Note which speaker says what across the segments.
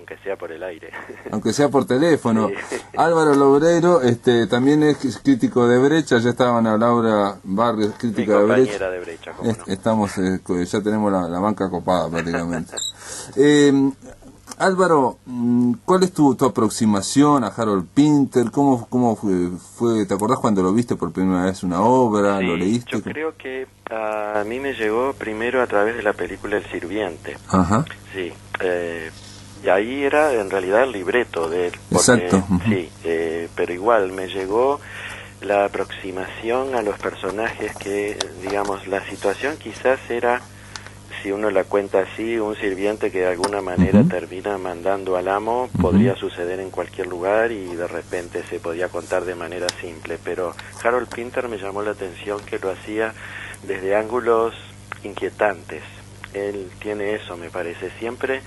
Speaker 1: aunque sea por el aire.
Speaker 2: Aunque sea por teléfono.
Speaker 1: Sí.
Speaker 2: Álvaro Loureiro también es crítico de Brecha, ya estaban a Laura Barrios, crítica de Brecha.
Speaker 1: Mi compañera de Brecha, cómo no.
Speaker 2: Estamos, ya tenemos la banca copada prácticamente. Álvaro, ¿cuál es tu aproximación a Harold Pinter? ¿Cómo fue? ¿Te acordás cuando lo viste por primera vez una obra?
Speaker 1: Sí,
Speaker 2: ¿Lo leíste?
Speaker 1: yo creo que a mí me llegó primero a través de la película El Sirviente.
Speaker 2: Ajá.
Speaker 1: Sí, y ahí era en realidad el libreto de él.
Speaker 2: Exacto.
Speaker 1: Sí, pero igual me llegó la aproximación a los personajes que, digamos, la situación quizás era, si uno la cuenta así, un sirviente que de alguna manera termina mandando al amo, podría suceder en cualquier lugar y de repente se podía contar de manera simple, pero Harold Pinter me llamó la atención que lo hacía desde ángulos inquietantes. Él tiene eso, me parece, siempre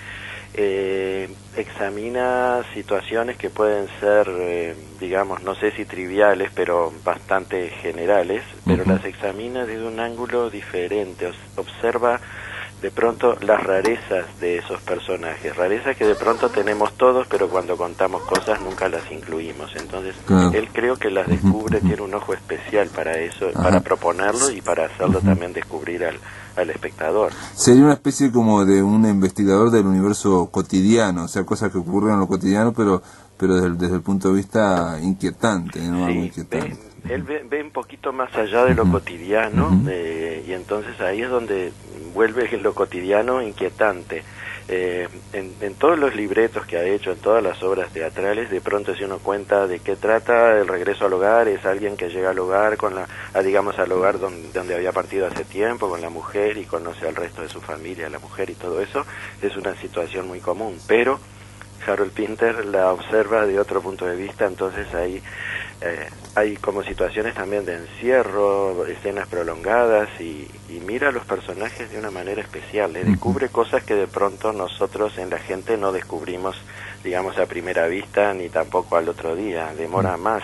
Speaker 1: examina situaciones que pueden ser, digamos, no sé si triviales, pero bastante generales, pero las examina desde un ángulo diferente, observa de pronto las rarezas de esos personajes, rarezas que de pronto tenemos todos, pero cuando contamos cosas nunca las incluimos. Entonces, él creo que las descubre, tiene un ojo especial para eso, para proponerlo y para hacerlo también descubrir al espectador.
Speaker 2: Sería una especie como de un investigador del universo cotidiano, o sea, cosas que ocurren en lo cotidiano, pero desde el punto de vista inquietante, ¿no?
Speaker 1: Sí,
Speaker 2: Algo inquietante.
Speaker 1: Él ve un poquito más allá de lo cotidiano, y entonces ahí es donde vuelve lo cotidiano inquietante. En todos los libretos que ha hecho, en todas las obras teatrales, de pronto si uno cuenta de qué trata el regreso al hogar, es alguien que llega al hogar digamos al hogar donde había partido hace tiempo con la mujer y conoce al resto de su familia, la mujer y todo eso, es una situación muy común, pero Harold Pinter la observa de otro punto de vista, entonces ahí hay como situaciones también de encierro, escenas prolongadas y mira a los personajes de una manera especial, le descubre cosas que de pronto nosotros en la gente no descubrimos, digamos, a primera vista ni tampoco al otro día, demora más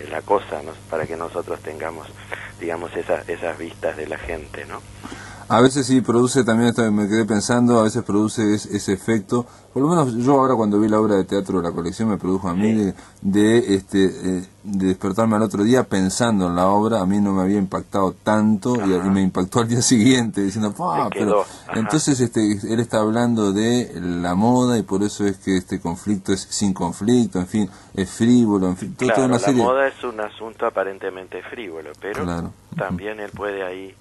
Speaker 1: la cosa, ¿no? Para que nosotros tengamos, digamos, esas vistas de la gente, ¿no?
Speaker 2: A veces sí produce también, esto me quedé pensando, a veces produce ese efecto, por lo menos yo ahora cuando vi la obra de teatro de la colección me produjo a mí de despertarme al otro día pensando en la obra, a mí no me había impactado tanto y me impactó al día siguiente diciendo, pero entonces él está hablando de la moda y por eso es que este conflicto es sin conflicto, en fin, es frívolo, en fin, toda una serie.
Speaker 1: La moda es un asunto aparentemente frívolo, pero también él puede ahí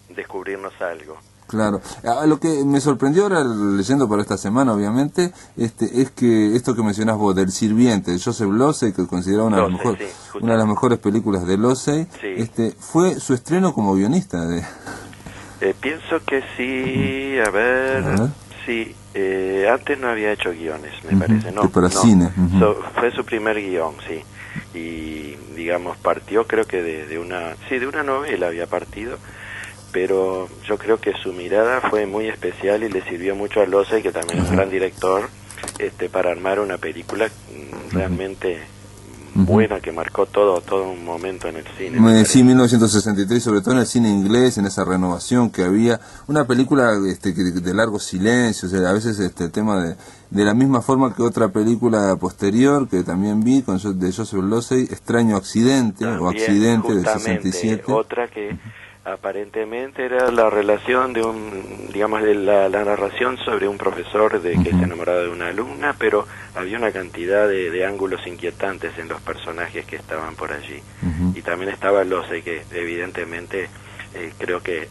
Speaker 1: descubrirnos algo.
Speaker 2: Claro. Lo que me sorprendió ahora leyendo para esta semana, obviamente, es que esto que mencionás vos, del Sirviente, de Joseph Losey, que considerado una de las mejores películas de Losey, fue su estreno como guionista.
Speaker 1: Pienso que sí, a ver. Sí, antes no había hecho guiones, me parece, no.
Speaker 2: Para cine.
Speaker 1: Fue su primer guión, sí. Y, digamos, partió creo que de una novela había partido, pero yo creo que su mirada fue muy especial y le sirvió mucho a Losey, que también es un gran director, para armar una película realmente buena, que marcó todo un momento en el cine.
Speaker 2: Sí, 1963, sobre todo en el cine inglés, en esa renovación que había, una película de largo silencio, o sea, a veces el tema de la misma forma que otra película posterior que también vi de Joseph Losey, Extraño Accidente, también, o Accidente, del 67.
Speaker 1: Otra que aparentemente era la relación de la narración sobre un profesor que se enamoraba de una alumna, pero había una cantidad de ángulos inquietantes en los personajes que estaban por allí. Y también estaba Losey, que evidentemente creo que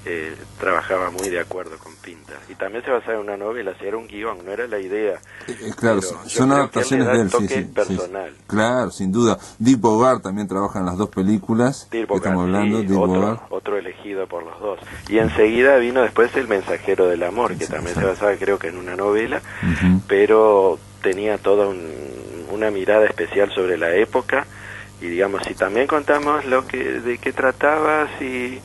Speaker 1: trabajaba muy de acuerdo con Pinter. Y también se basaba en una novela, si era un guión, no era la idea.
Speaker 2: Claro, son adaptaciones de él,
Speaker 1: toque personal.
Speaker 2: Claro, sin duda. Dick Bogart también trabaja en las dos películas. Estamos hablando,
Speaker 1: otro elegido por los dos. Y enseguida vino después El Mensajero del Amor, que también se basaba creo que en una novela, pero tenía toda una mirada especial sobre la época. Y digamos, si también contamos de qué trataba, si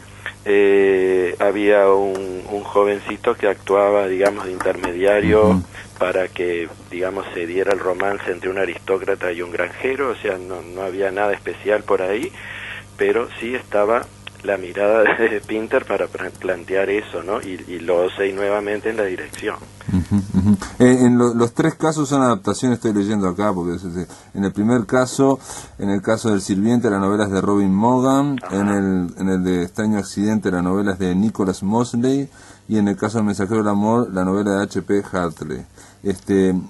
Speaker 1: había un jovencito que actuaba, digamos, de intermediario para que, digamos, se diera el romance entre un aristócrata y un granjero, o sea, no había nada especial por ahí, pero sí estaba la mirada de Pinter para plantear eso, ¿no? Y lo sé nuevamente en la dirección.
Speaker 2: Los tres casos son adaptaciones, estoy leyendo acá, porque en el primer caso, en el caso del Sirviente, la novela es de Robin Morgan, en el de Extraño Accidente, la novela es de Nicholas Mosley, y en el caso del Mensajero del Amor, la novela de H.P. Hartley.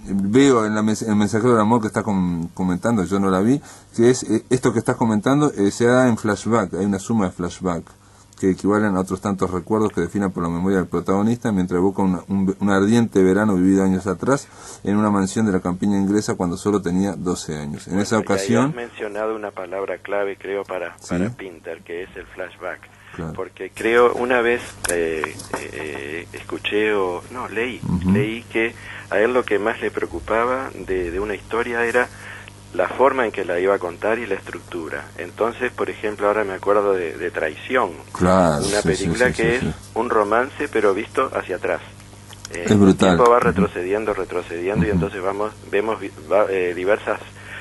Speaker 2: Veo en el Mensajero del Amor que estás comentando, yo no la vi, que es esto que estás comentando, se da en flashback, hay una suma de flashback que equivalen a otros tantos recuerdos que definan por la memoria del protagonista, mientras evoca un ardiente verano vivido años atrás en una mansión de la campiña inglesa cuando solo tenía 12 años. En esa ocasión...
Speaker 1: Has mencionado una palabra clave, creo, para Pinter, que es el flashback.
Speaker 2: Claro.
Speaker 1: Porque creo, una vez escuché leí que a él lo que más le preocupaba de una historia era la forma en que la iba a contar y la estructura. Entonces, por ejemplo, ahora me acuerdo de Traición, una película que es un romance pero visto hacia atrás.
Speaker 2: Es brutal.
Speaker 1: El tiempo va retrocediendo y entonces vemos diversas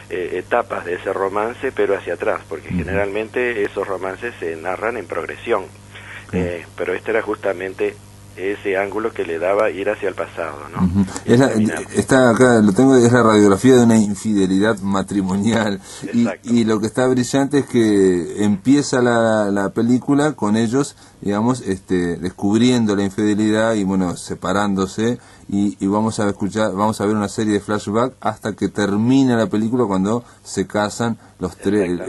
Speaker 1: etapas de ese romance pero hacia atrás, porque generalmente esos romances se narran en progresión. Pero este era justamente ese ángulo que le daba ir hacia el pasado, ¿no?
Speaker 2: Está acá, lo tengo, es la radiografía de una infidelidad matrimonial, y lo que está brillante es que empieza la película con ellos, digamos, descubriendo la infidelidad y bueno, separándose, y vamos a ver una serie de flashbacks hasta que termina la película cuando se casan los tres,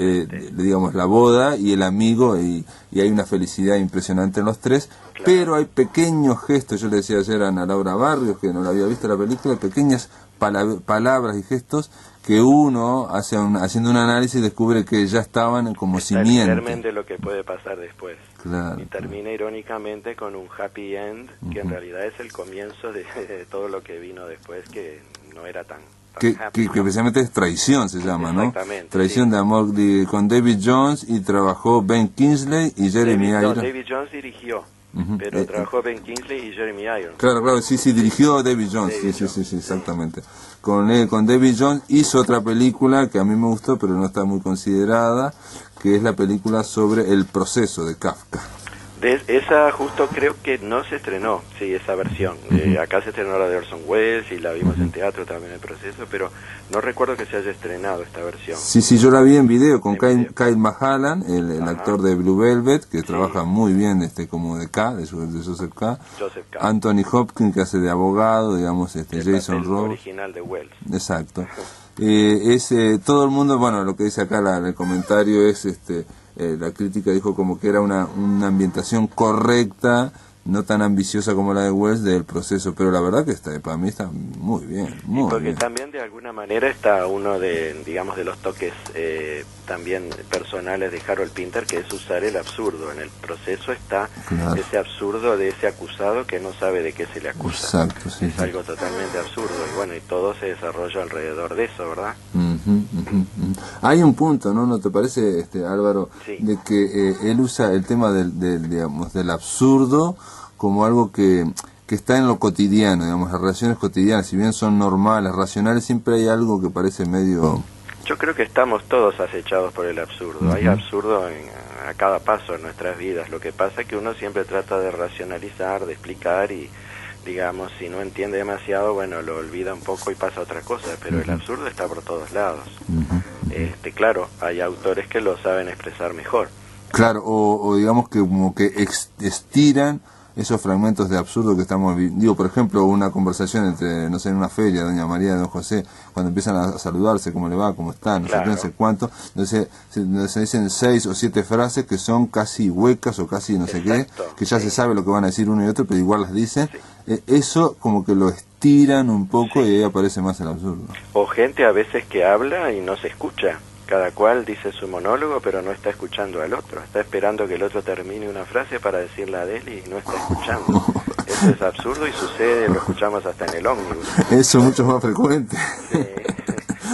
Speaker 2: digamos, la boda y el amigo, y hay una felicidad impresionante en los tres. Claro. Pero hay pequeños gestos, yo le decía ayer a Ana Laura Barrios, que no la había visto la película, pequeñas palabras y gestos que uno, haciendo un análisis, descubre que ya estaban como simiente.
Speaker 1: El germen de lo que puede pasar después.
Speaker 2: Claro,
Speaker 1: y termina irónicamente con un happy end, que en realidad es el comienzo de todo lo que vino después, que no era tan
Speaker 2: que precisamente es Traición, se llama, ¿no? Traición de amor, con David Jones, y trabajó Ben Kingsley y Jeremy Irons.
Speaker 1: David Jones dirigió. Pero trabajó Ben Kingsley y Jeremy Irons.
Speaker 2: Claro, sí, dirigió David Jones, sí, exactamente. Con David Jones hizo otra película que a mí me gustó, pero no está muy considerada, que es la película sobre el proceso de Kafka.
Speaker 1: Esa justo creo que no se estrenó, esa versión. Acá se estrenó la de Orson Welles y la vimos en teatro también en el proceso, pero no recuerdo que se haya estrenado esta versión.
Speaker 2: Sí, yo la vi en video con Kyle Mahalan, el actor de Blue Velvet, que trabaja muy bien como de Joseph K. Anthony Hopkins, que hace de abogado, digamos, Jason Rowe.
Speaker 1: Original de Wells.
Speaker 2: Exacto. Todo el mundo, bueno, lo que dice acá el comentario es la crítica dijo como que era una ambientación correcta, no tan ambiciosa como la de Wells, del proceso, pero la verdad que para mí está muy bien,
Speaker 1: porque también de alguna manera está uno de los toques también personales de Harold Pinter, que es usar el absurdo. En el proceso está ese absurdo de ese acusado que no sabe de qué se le acusa.
Speaker 2: Exacto,
Speaker 1: es algo totalmente absurdo, y bueno, y todo se desarrolla alrededor de eso, ¿verdad?
Speaker 2: Hay un punto, ¿no te parece, Álvaro, de que él usa el tema del absurdo como algo que está en lo cotidiano, digamos, las relaciones cotidianas, si bien son normales, racionales, siempre hay algo que parece medio...
Speaker 1: Yo creo que estamos todos acechados por el absurdo. Hay absurdo a cada paso en nuestras vidas. Lo que pasa es que uno siempre trata de racionalizar, de explicar, y digamos, si no entiende demasiado, bueno, lo olvida un poco y pasa a otra cosa, pero el absurdo está por todos lados. Claro, hay autores que lo saben expresar mejor.
Speaker 2: Claro, o digamos que como que estiran esos fragmentos de absurdo que estamos viendo. Por ejemplo, una conversación entre, no sé, en una feria, doña María y don José, cuando empiezan a saludarse, cómo le va, cómo está, no sé qué, no sé cuánto, entonces se dicen 6 o 7 frases que son casi huecas o casi no sé qué, que ya se sabe lo que van a decir uno y otro, pero igual las dicen. Eso como que lo estiran un poco y ahí aparece más el absurdo.
Speaker 1: O gente a veces que habla y no se escucha. Cada cual dice su monólogo, pero no está escuchando al otro. Está esperando que el otro termine una frase para decirla de él y no está escuchando. Eso es absurdo y sucede, lo escuchamos hasta en el ómnibus.
Speaker 2: Eso es mucho más frecuente.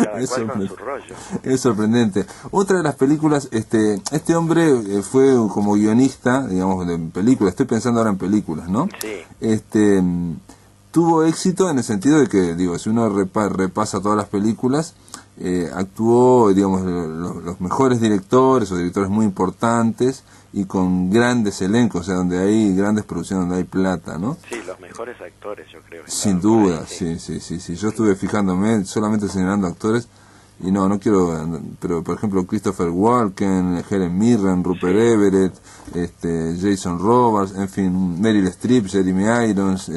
Speaker 1: Cada cual con su rollo.
Speaker 2: Es sorprendente. Otra de las películas, este hombre fue como guionista, digamos, de películas. Estoy pensando ahora en películas, ¿no?
Speaker 1: Sí.
Speaker 2: tuvo éxito en el sentido de que, digo, si uno repasa todas las películas, actuó, digamos, los mejores directores o directores muy importantes y con grandes elencos, o sea, donde hay grandes producciones, donde hay plata, ¿no?
Speaker 1: Sí, los mejores actores, yo creo.
Speaker 2: Sin duda, sí. Yo estuve fijándome, solamente señalando actores, y no quiero, pero por ejemplo Christopher Walken, Helen Mirren, Rupert Everett, Jason Robards, en fin, Meryl Streep, Jeremy Irons.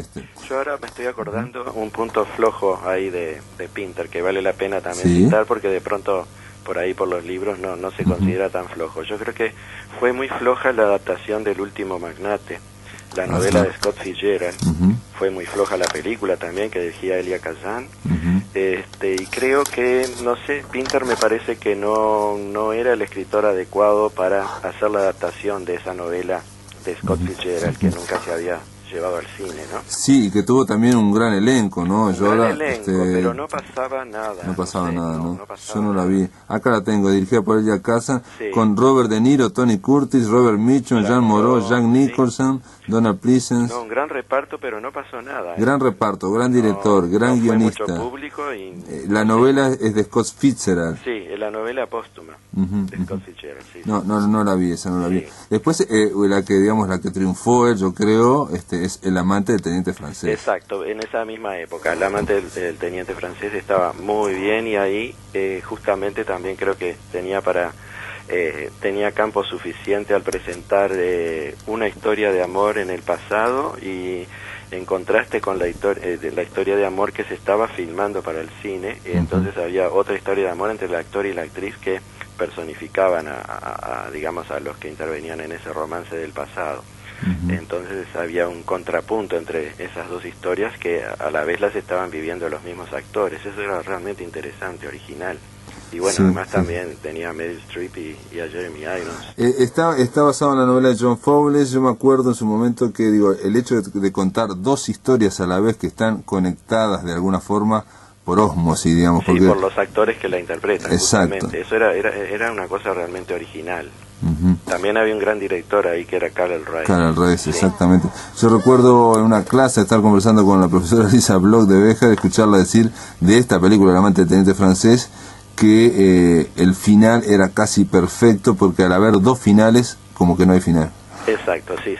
Speaker 1: Yo ahora me estoy acordando un punto flojo ahí de Pinter, que vale la pena también citar, porque de pronto por ahí por los libros no se considera tan flojo. Yo creo que fue muy floja la adaptación del Último Magnate, la novela de Scott Fitzgerald. Fue muy floja la película también, que dirigía Elia Kazan. Y creo que, no sé, Pinter me parece que no era el escritor adecuado para hacer la adaptación de esa novela de Scott Fitzgerald, que nunca se había llevado al cine, ¿no?
Speaker 2: Sí, que tuvo también un gran elenco, ¿no?
Speaker 1: Pero no pasaba nada.
Speaker 2: No pasaba nada, ¿no?
Speaker 1: Pasaba
Speaker 2: Yo no la
Speaker 1: nada.
Speaker 2: vi. Acá la tengo, dirigida por Elia Kazan, con Robert De Niro, Tony Curtis, Robert Mitchum, Jean Moreau, Jack Nicholson, Donald Pleasence.
Speaker 1: Un gran reparto, pero no pasó nada.
Speaker 2: Gran reparto, gran director, gran guionista.
Speaker 1: Mucho público
Speaker 2: la novela es de Scott Fitzgerald.
Speaker 1: Sí, la novela póstuma de Scott Fitzgerald. Sí,
Speaker 2: no la vi, esa no la vi. Después, la que triunfó, yo creo, es El amante del teniente francés.
Speaker 1: Exacto, en esa misma época. El amante del teniente francés estaba muy bien, y ahí justamente también creo que tenía campo suficiente al presentar una historia de amor en el pasado, y en contraste con la historia de amor que se estaba filmando para el cine. Entonces había otra historia de amor entre el actor y la actriz que personificaban digamos, a los que intervenían en ese romance del pasado. Entonces había un contrapunto entre esas dos historias que a la vez las estaban viviendo los mismos actores. Eso era realmente interesante, original. Y bueno, además también tenía a Meryl Streep y a Jeremy Irons.
Speaker 2: Está basado en la novela de John Fowles. Yo me acuerdo en su momento que, digo, el hecho de contar dos historias a la vez que están conectadas de alguna forma por ósmosis, digamos.
Speaker 1: Sí, por los actores que la interpretan.
Speaker 2: Exacto.
Speaker 1: Justamente. Eso era una cosa realmente original. También había un gran director ahí que era Karel Reisz.
Speaker 2: Karel Reisz, exactamente. Yo recuerdo en una clase estar conversando con la profesora Lisa Bloch de Béjar, escucharla decir de esta película, El amante del teniente francés, que el final era casi perfecto, porque al haber dos finales, como que no hay final.
Speaker 1: Exacto, sí.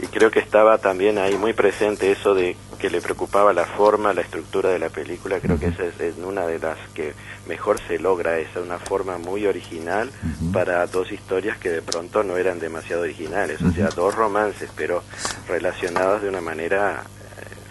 Speaker 1: Y creo que estaba también ahí muy presente eso de que le preocupaba la forma, la estructura de la película. Creo que esa es una de las que mejor se logra, una forma muy original para dos historias que de pronto no eran demasiado originales, o sea, dos romances, pero relacionados de una manera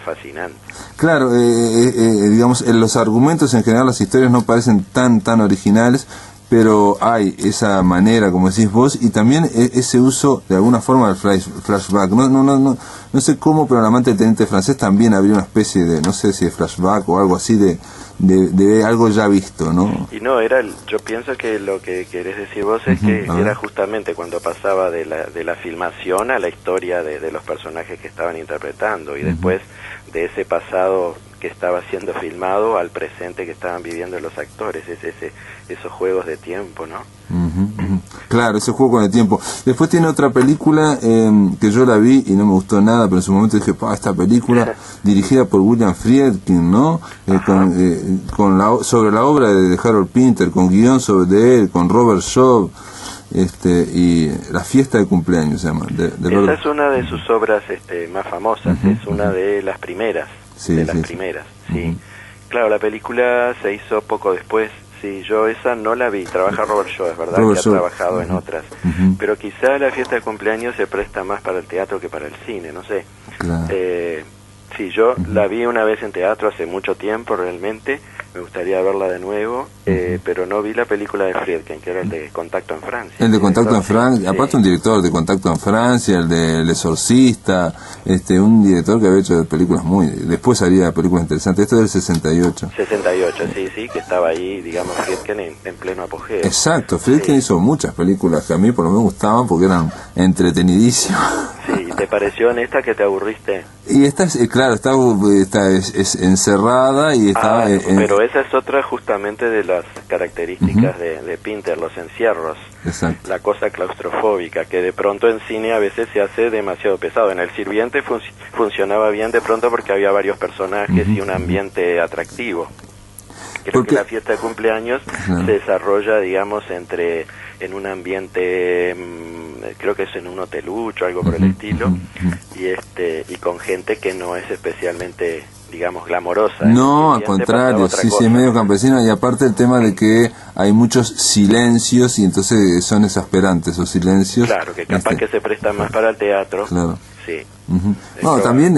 Speaker 1: fascinante.
Speaker 2: Claro, digamos, los argumentos en general, las historias no parecen tan originales, pero hay esa manera, como decís vos, y también ese uso de alguna forma del flashback. No sé cómo, pero El amante del teniente francés también habría una especie de, no sé si de flashback o algo así de algo ya visto, ¿no?
Speaker 1: Y no, yo pienso que lo que querés decir vos es que era justamente cuando pasaba de la filmación a la historia de los personajes que estaban interpretando, y después de ese pasado que estaba siendo filmado al presente que estaban viviendo los actores, esos juegos de tiempo, ¿no?
Speaker 2: Claro, ese juego con el tiempo. Después tiene otra película que yo la vi y no me gustó nada, pero en su momento dije, esta película dirigida por William Friedkin, ¿no? Sobre la obra de Harold Pinter, con guión de él, con Robert Shaw, y La fiesta de cumpleaños se llama.
Speaker 1: Esa es una de sus obras más famosas, es una de las primeras. Primeras, sí. Claro, la película se hizo poco después. Sí, yo esa no la vi. Trabaja Robert Shaw, es verdad, que ha trabajado en otras. Pero quizá La fiesta de cumpleaños se presta más para el teatro que para el cine, no sé.
Speaker 2: Claro.
Speaker 1: Sí, yo la vi una vez en teatro hace mucho tiempo, realmente. Me gustaría verla de nuevo, pero no vi la película de Friedkin, que era el de Contacto en Francia.
Speaker 2: El de Contacto en Francia, aparte un director de Contacto en Francia, el de El Exorcista, un director que había hecho películas después haría películas interesantes. Esto es del 68.
Speaker 1: 68, sí, que estaba ahí, digamos, Friedkin en pleno apogeo.
Speaker 2: Exacto, Friedkin hizo muchas películas que a mí por lo menos gustaban porque eran entretenidísimas.
Speaker 1: Sí, te pareció en esta que te aburriste?
Speaker 2: Y esta es, claro, es encerrada y está...
Speaker 1: pero esa es otra justamente de las características de Pinter, los encierros.
Speaker 2: Exacto.
Speaker 1: La cosa claustrofóbica, que de pronto en cine a veces se hace demasiado pesado. En El Sirviente funcionaba bien de pronto porque había varios personajes y un ambiente atractivo. Creo que la fiesta de cumpleaños se desarrolla, digamos, en un ambiente, creo que es en un hotelucho, algo por el estilo, y con gente que no es especialmente, digamos, glamorosa.
Speaker 2: No, al contrario, sí, es medio campesino, y aparte el tema de que hay muchos silencios y entonces son exasperantes esos silencios.
Speaker 1: Claro, que capaz que se prestan más para el teatro.
Speaker 2: Claro.
Speaker 1: Sí.
Speaker 2: No, también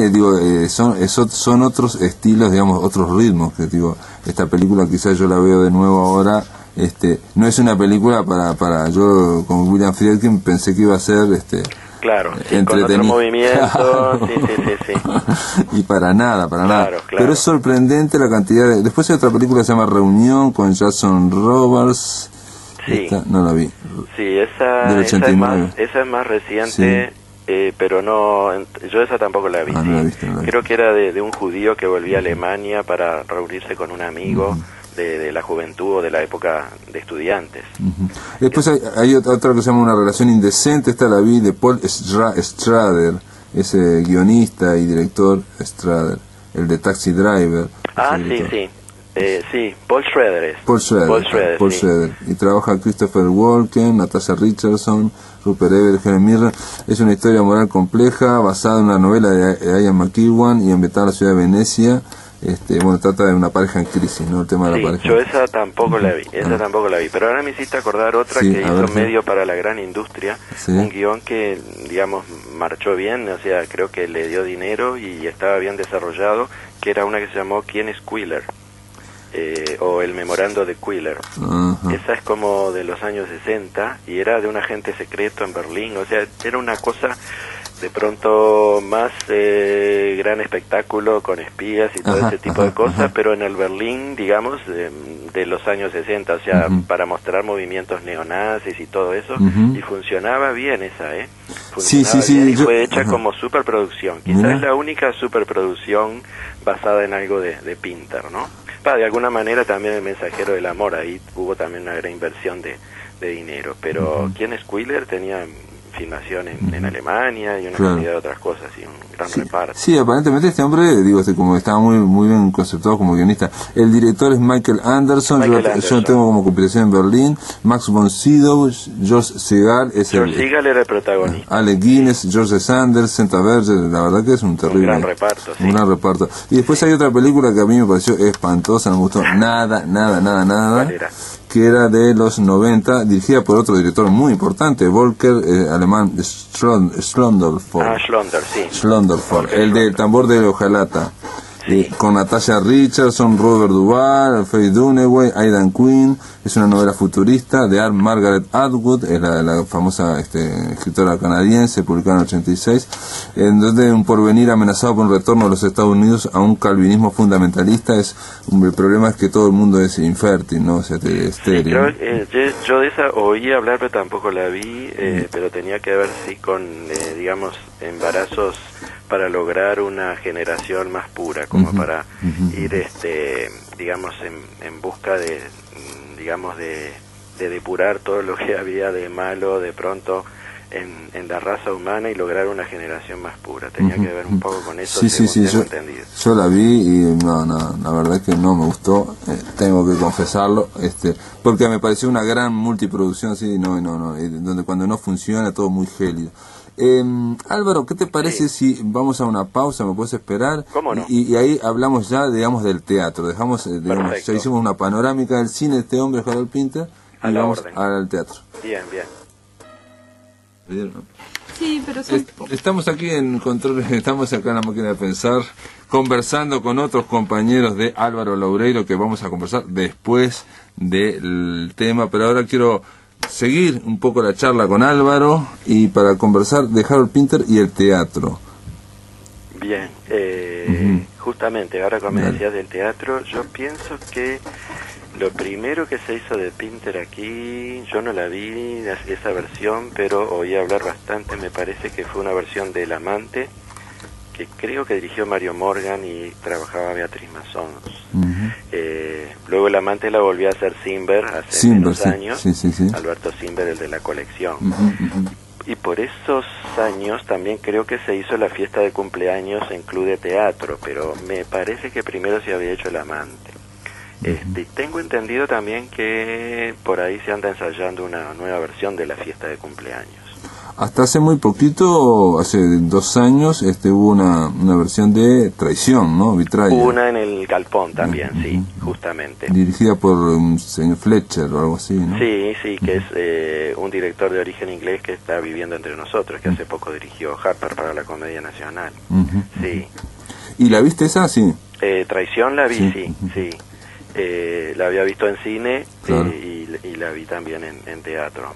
Speaker 2: son otros estilos, digamos, otros ritmos, que digo, esta película quizás yo la veo de nuevo ahora, no es una película para yo con William Friedkin pensé que iba a ser
Speaker 1: claro, sí, con otro movimiento, sí.
Speaker 2: Y para nada.
Speaker 1: Claro.
Speaker 2: Pero es sorprendente la cantidad de... Después hay otra película que se llama Reunión con Jason Robards.
Speaker 1: Sí.
Speaker 2: No la vi.
Speaker 1: Sí, esa es más reciente. Sí. Pero no, yo esa tampoco la vi.
Speaker 2: No la he visto.
Speaker 1: Creo que era de un judío que volvía a Alemania para reunirse con un amigo de la juventud o de la época de estudiantes.
Speaker 2: Después hay otra que se llama Una relación indecente, esta la vi, de Paul Schrader, ese guionista y director Schrader, el de Taxi Driver.
Speaker 1: Sí, Paul Schrader.
Speaker 2: Paul Schrader. Y trabaja Christopher Walken, Natasha Richardson, Rupert Everett, Helen Mirren. Es una historia moral compleja, basada en una novela de Ian McEwan y ambientada en la ciudad de Venecia. Trata de una pareja en crisis, ¿no? El tema de la pareja.
Speaker 1: Yo esa tampoco la vi, pero ahora me hiciste acordar otra que hizo medio para la gran industria, un guión que, digamos, marchó bien, o sea, creo que le dio dinero y estaba bien desarrollado, que era una que se llamó ¿Quién es Quiller? O El memorando de Quiller. Esa es como de los años 60 y era de un agente secreto en Berlín, o sea, era una cosa de pronto más gran espectáculo con espías y todo ese tipo de cosas, pero en el Berlín, digamos, de los años 60, o sea, para mostrar movimientos neonazis y todo eso, y funcionaba bien esa, funcionaba bien y fue hecha como superproducción, quizás es la única superproducción basada en algo de Pinter, ¿no? De alguna manera también El mensajero del amor, ahí hubo también una gran inversión de dinero, pero ¿Quién es Quiller? Tenía filmación en Alemania y una cantidad de otras cosas y un gran reparto.
Speaker 2: Sí, aparentemente este hombre, como estaba muy bien conceptuado como guionista. El director es Michael Anderson. Yo tengo como compilación en Berlín. Max von Sydow, George Segal
Speaker 1: Segal era el protagonista.
Speaker 2: Alec Guinness, George Sanders, Senta Berger, la verdad que es un terrible...
Speaker 1: Un gran reparto,
Speaker 2: Un gran reparto. Y después hay otra película que a mí me pareció espantosa, no me gustó nada.
Speaker 1: ¿Cuál era?
Speaker 2: Que era de los 90, dirigida por otro director muy importante, Volker, alemán, Schlondorfer. Schlondorfer, el del tambor de hojalata. Con Natasha Richardson, Robert Duvall, Faye Dunaway, Aidan Quinn. Es una novela futurista de Margaret Atwood, es la famosa escritora canadiense, publicada en el 86, en donde un porvenir amenazado por un retorno a los Estados Unidos a un calvinismo fundamentalista. El problema es que todo el mundo es infértil, ¿no? O sea, estéril.
Speaker 1: Yo de esa oí hablar, pero tampoco la vi, pero tenía que ver, con, digamos, embarazos para lograr una generación más pura, como para ir, digamos, en busca de, digamos, de depurar todo lo que había de malo de pronto en la raza humana y lograr una generación más pura. Tenía que ver un poco con eso, tengo entendido.
Speaker 2: Yo la vi y la verdad es que no me gustó, tengo que confesarlo, porque me pareció una gran multiproducción, donde cuando no funciona todo muy gélido. Álvaro, ¿qué te parece si vamos a una pausa? ¿Me puedes esperar?
Speaker 1: ¿Cómo no?
Speaker 2: Y ahí hablamos ya, digamos, del teatro. Dejamos, ya hicimos una panorámica del cine de este hombre, Harold Pinter, y vamos al teatro.
Speaker 1: Bien.
Speaker 2: ¿Bien, no?
Speaker 3: Sí, pero
Speaker 2: estamos aquí en control, estamos acá en la máquina de pensar, conversando con otros compañeros de Álvaro Loureiro, que vamos a conversar después del tema, pero ahora quiero seguir un poco la charla con Álvaro y para conversar de Harold Pinter y el teatro.
Speaker 1: Bien, justamente ahora como me decías del teatro, yo pienso que Lo primero que se hizo de Pinter aquí, yo no la vi, esa versión, pero oí hablar bastante, me parece que fue una versión del Amante, que creo que dirigió Mario Morgan y trabajaba Beatriz Massons. Luego el Amante la volvió a hacer Simber hace menos años,
Speaker 2: sí.
Speaker 1: Alberto Simber, el de la colección. Y por esos años también creo que se hizo la fiesta de cumpleaños en Club de Teatro, pero me parece que primero se había hecho el Amante. Tengo entendido también que por ahí se anda ensayando una nueva versión de la fiesta de cumpleaños.
Speaker 2: Hasta hace muy poquito, hace 2 años, hubo una versión de Traición, ¿no? Vitralla.
Speaker 1: Una en el Galpón también, sí, justamente.
Speaker 2: Dirigida por un señor Fletcher o algo así, ¿no?
Speaker 1: Sí, que es un director de origen inglés que está viviendo entre nosotros, que hace poco dirigió Harper para la Comedia Nacional. Sí.
Speaker 2: ¿Y la viste esa? Sí.
Speaker 1: Traición la vi, sí. La había visto en cine,
Speaker 2: claro.
Speaker 1: y la vi también en teatro.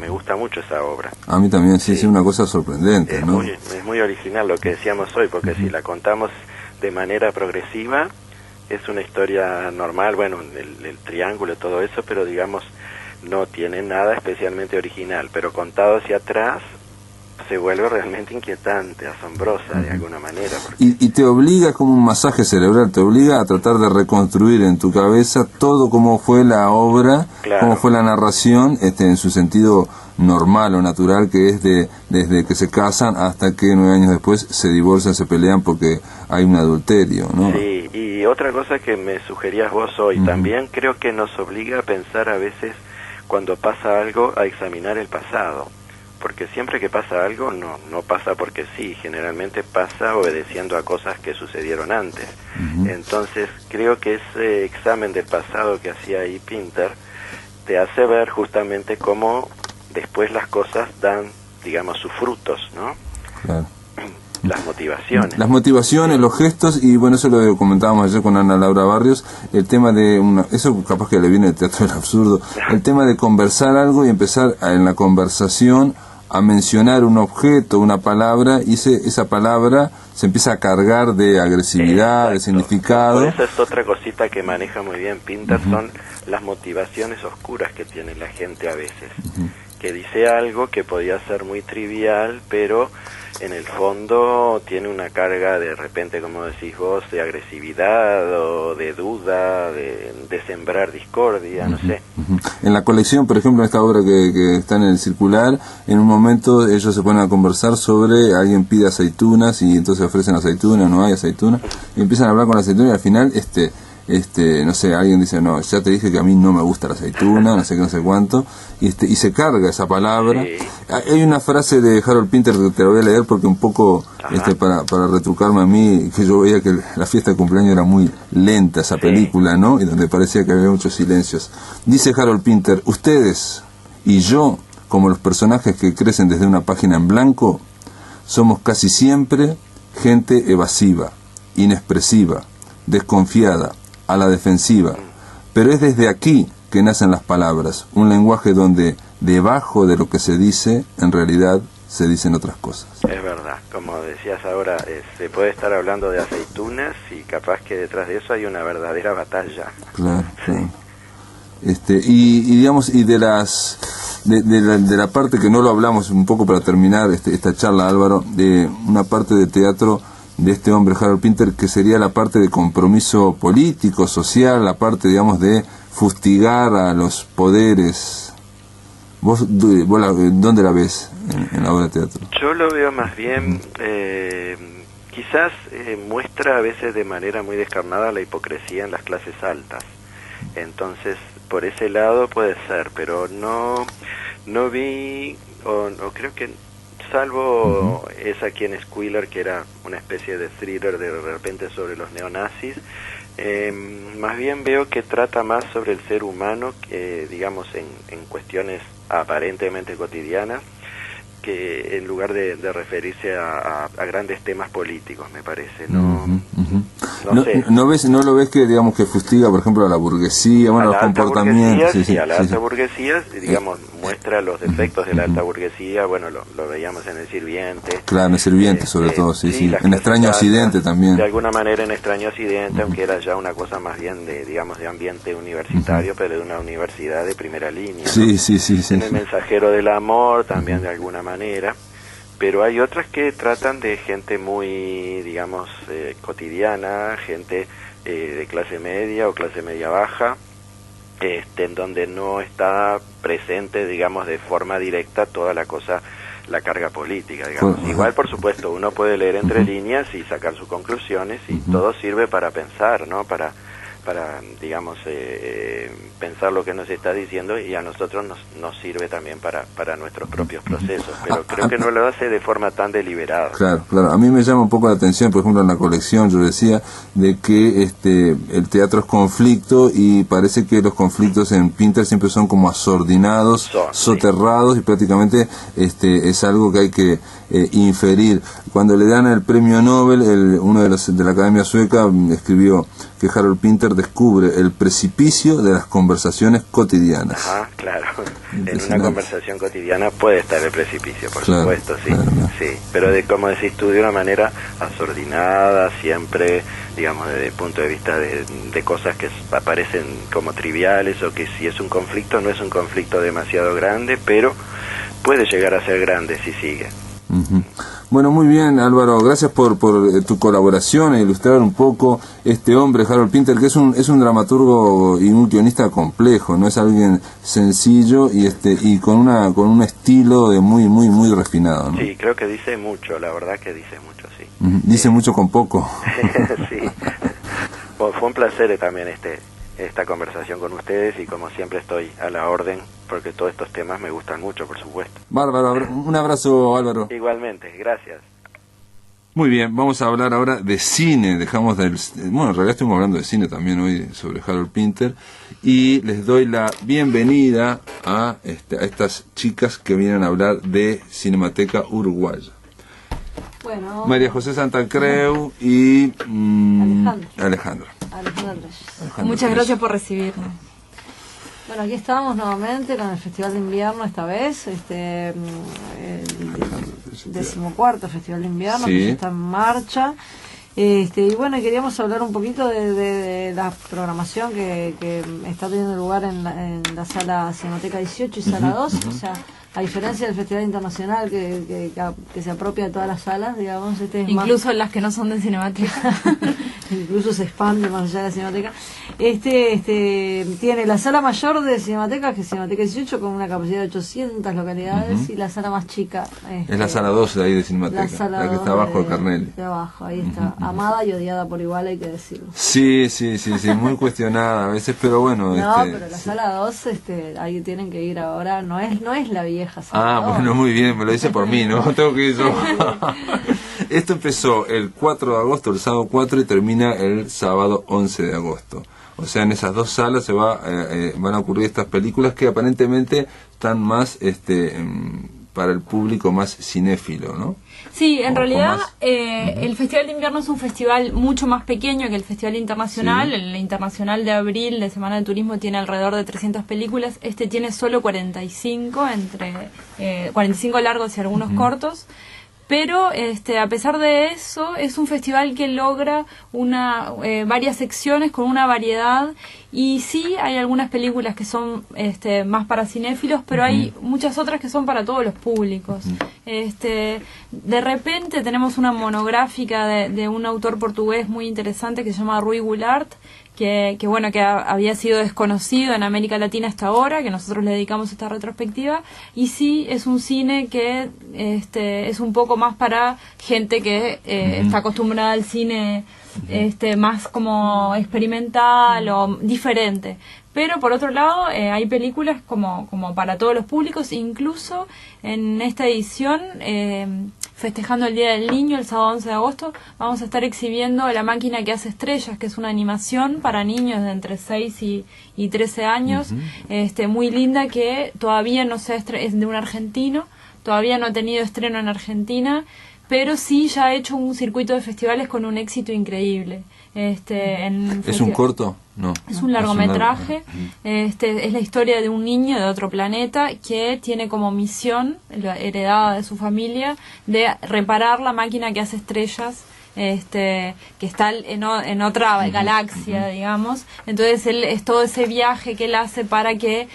Speaker 1: Me gusta mucho esa obra.
Speaker 2: A mí también, sí, es una cosa sorprendente, ¿no?
Speaker 1: Es muy original lo que decíamos hoy, porque si la contamos de manera progresiva, es una historia normal, bueno, el triángulo, todo eso, pero digamos, no tiene nada especialmente original, pero contado hacia atrás, se vuelve realmente inquietante, asombrosa de alguna manera.
Speaker 2: Y te obliga, como un masaje cerebral, te obliga a tratar de reconstruir en tu cabeza todo cómo fue la obra, claro, cómo fue la narración, en su sentido normal o natural, que es desde que se casan hasta que 9 años después se divorcian, se pelean porque hay un adulterio, ¿no?
Speaker 1: Sí, y otra cosa que me sugerías vos hoy, también creo que nos obliga a pensar a veces, cuando pasa algo, a examinar el pasado. Porque siempre que pasa algo, no pasa porque sí, generalmente pasa obedeciendo a cosas que sucedieron antes. Entonces, creo que ese examen del pasado que hacía ahí Pinter te hace ver justamente cómo después las cosas dan, digamos, sus frutos, ¿no? Claro. Las motivaciones,
Speaker 2: los gestos, y bueno, eso lo comentábamos ayer con Ana Laura Barrios, el tema de eso capaz que le viene del teatro del absurdo, el tema de conversar algo y empezar en la conversación a mencionar un objeto, una palabra, y esa palabra se empieza a cargar de agresividad, de significado.
Speaker 1: Esa es otra cosita que maneja muy bien Pinter, son las motivaciones oscuras que tiene la gente a veces, que dice algo que podía ser muy trivial, pero en el fondo tiene una carga de repente, como decís vos, de agresividad o de duda, de sembrar discordia, no sé.
Speaker 2: En la colección, por ejemplo, en esta obra que está en el circular, en un momento ellos se ponen a conversar sobre, alguien pide aceitunas y entonces ofrecen aceitunas, no hay aceitunas, y empiezan a hablar con la aceituna y al final no sé, alguien dice, no, ya te dije que a mí no me gusta la aceituna, no sé qué, no sé cuánto, y se carga esa palabra. Sí. Hay una frase de Harold Pinter que te la voy a leer porque un poco, para retrucarme a mí, que yo veía que la fiesta de cumpleaños era muy lenta, esa película, ¿no? Y donde parecía que había muchos silencios. Dice Harold Pinter, ustedes y yo, como los personajes que crecen desde una página en blanco, somos casi siempre gente evasiva, inexpresiva, desconfiada, a la defensiva, pero es desde aquí que nacen las palabras, un lenguaje donde debajo de lo que se dice, en realidad se dicen otras cosas.
Speaker 1: Es verdad, como decías ahora, se puede estar hablando de aceitunas y capaz que detrás de eso hay una verdadera batalla.
Speaker 2: Claro, claro. Y digamos, y de la parte que no lo hablamos un poco para terminar esta charla, Álvaro, de una parte de teatro de este hombre, Harold Pinter, que sería la parte de compromiso político, social, la parte, digamos, de fustigar a los poderes. ¿Vos dónde la ves en la obra de teatro?
Speaker 1: Yo lo veo más bien, quizás muestra a veces de manera muy descarnada la hipocresía en las clases altas. Entonces, por ese lado puede ser, pero no vi, o creo que salvo esa aquí en Squealer, que era una especie de thriller de repente sobre los neonazis, más bien veo que trata más sobre el ser humano, que digamos en cuestiones aparentemente cotidianas, que en lugar de referirse a grandes temas políticos, me parece, ¿no?
Speaker 2: ¿No lo ves que, digamos, que fustiga, por ejemplo, a la burguesía, bueno, a los comportamientos?
Speaker 1: A la alta burguesía, digamos, muestra los defectos de la alta burguesía, bueno, lo veíamos en El Sirviente.
Speaker 2: Claro, en El Sirviente sobre todo, en Extraño Occidente también.
Speaker 1: De alguna manera en Extraño Occidente, aunque era ya una cosa más bien de, digamos, de ambiente universitario, pero de una universidad de primera línea, ¿no? En El Mensajero del Amor también de alguna manera. Pero hay otras que tratan de gente muy, digamos, cotidiana, gente de clase media o clase media baja, en donde no está presente, digamos, de forma directa toda la carga política, digamos. Igual, por supuesto, uno puede leer entre líneas y sacar sus conclusiones, y todo sirve para pensar, ¿no? Para digamos, pensar lo que nos está diciendo, y a nosotros nos sirve también para nuestros propios procesos, pero creo que no lo hace de forma tan deliberada.
Speaker 2: Claro. A mí me llama un poco la atención, por ejemplo, en la colección yo decía de que el teatro es conflicto, y parece que los conflictos en Pinter siempre son como asordinados, soterrados, y prácticamente es algo que hay que inferir. Cuando le dan el premio Nobel, uno de la Academia Sueca escribió que Harold Pinter descubre el precipicio de las conversaciones cotidianas.
Speaker 1: Ajá, claro. En una conversación cotidiana puede estar el precipicio, por supuesto, sí. Pero como decís tú, de una manera asordinada, siempre, digamos, desde el punto de vista de cosas que aparecen como triviales, o que si es un conflicto, no es un conflicto demasiado grande, pero puede llegar a ser grande si sigue.
Speaker 2: Bueno, muy bien, Álvaro, gracias por tu colaboración e ilustrar un poco este hombre, Harold Pinter, que es un dramaturgo y un guionista complejo, no es alguien sencillo, y con un estilo de muy refinado, ¿no?
Speaker 1: Sí, creo que dice mucho, la verdad que dice mucho, sí.
Speaker 2: Dice mucho con poco.
Speaker 1: Sí. Bueno, fue un placer también esta conversación con ustedes, y como siempre estoy a la orden, porque todos estos temas me gustan mucho, por supuesto.
Speaker 2: Bárbaro, un abrazo, Álvaro.
Speaker 1: Igualmente, gracias.
Speaker 2: Muy bien, vamos a hablar ahora de cine. Bueno, en realidad estuvimos hablando de cine también hoy sobre Harold Pinter, y les doy la bienvenida a estas chicas que vienen a hablar de Cinemateca Uruguaya.
Speaker 3: Bueno,
Speaker 2: María José Santacreu y
Speaker 3: Alejandra.
Speaker 4: Muchas gracias por recibirnos.
Speaker 3: Bueno, aquí estamos nuevamente con el Festival de Invierno, esta vez, el 14º Festival de Invierno, que ya está en marcha. Y bueno, queríamos hablar un poquito de la programación que está teniendo lugar en la sala Cinemateca 18 y sala 2, o sea, a diferencia del Festival Internacional que se apropia de todas las salas, digamos,
Speaker 4: incluso las que no son de Cinemateca.
Speaker 3: Incluso se expande más allá de la Cinemateca. Tiene la sala mayor de Cinemateca, que es Cinemateca 18, con una capacidad de 800 localidades, y la sala más chica
Speaker 2: es la sala 12 de ahí de Cinemateca, la que está abajo de Carnelli.
Speaker 3: De abajo, ahí está. Amada y odiada por igual, hay que decirlo.
Speaker 2: Sí, muy cuestionada a veces, pero bueno.
Speaker 3: No, pero la sala 2, ahí tienen que ir ahora, no es la vieja sala 2.
Speaker 2: Bueno, muy bien, me lo dice por mí, ¿no? Tengo que ir yo. Esto empezó el 4 de agosto, el sábado 4, y termina el sábado 11 de agosto. O sea, en esas dos salas van a ocurrir estas películas que aparentemente están más para el público más cinéfilo, ¿no?
Speaker 4: Sí, en realidad el Festival de Invierno es un festival mucho más pequeño que el Festival Internacional. El Internacional de abril, de Semana de Turismo, tiene alrededor de 300 películas. Este tiene solo 45, 45 largos y algunos cortos. Pero a pesar de eso, es un festival que logra varias secciones con una variedad, y sí hay algunas películas que son más para cinéfilos, pero hay muchas otras que son para todos los públicos. De repente tenemos una monográfica de un autor portugués muy interesante que se llama Rui Goulart, que había sido desconocido en América Latina hasta ahora, que nosotros le dedicamos esta retrospectiva, y sí es un cine que es un poco más para gente que está acostumbrada al cine más como experimental o diferente. Pero por otro lado hay películas como para todos los públicos, incluso en esta edición festejando el Día del Niño, el sábado 11 de agosto, vamos a estar exhibiendo La máquina que hace estrellas, que es una animación para niños de entre 6 y 13 años, muy linda, que todavía no se es de un argentino, todavía no ha tenido estreno en Argentina, pero sí ya ha hecho un circuito de festivales con un éxito increíble.
Speaker 2: ¿Es un corto? No.
Speaker 4: Es un largometraje. Es la historia de un niño de otro planeta que tiene como misión, heredada de su familia, de reparar la máquina que hace estrellas, que está en otra galaxia, digamos. Entonces es todo ese viaje que él hace para que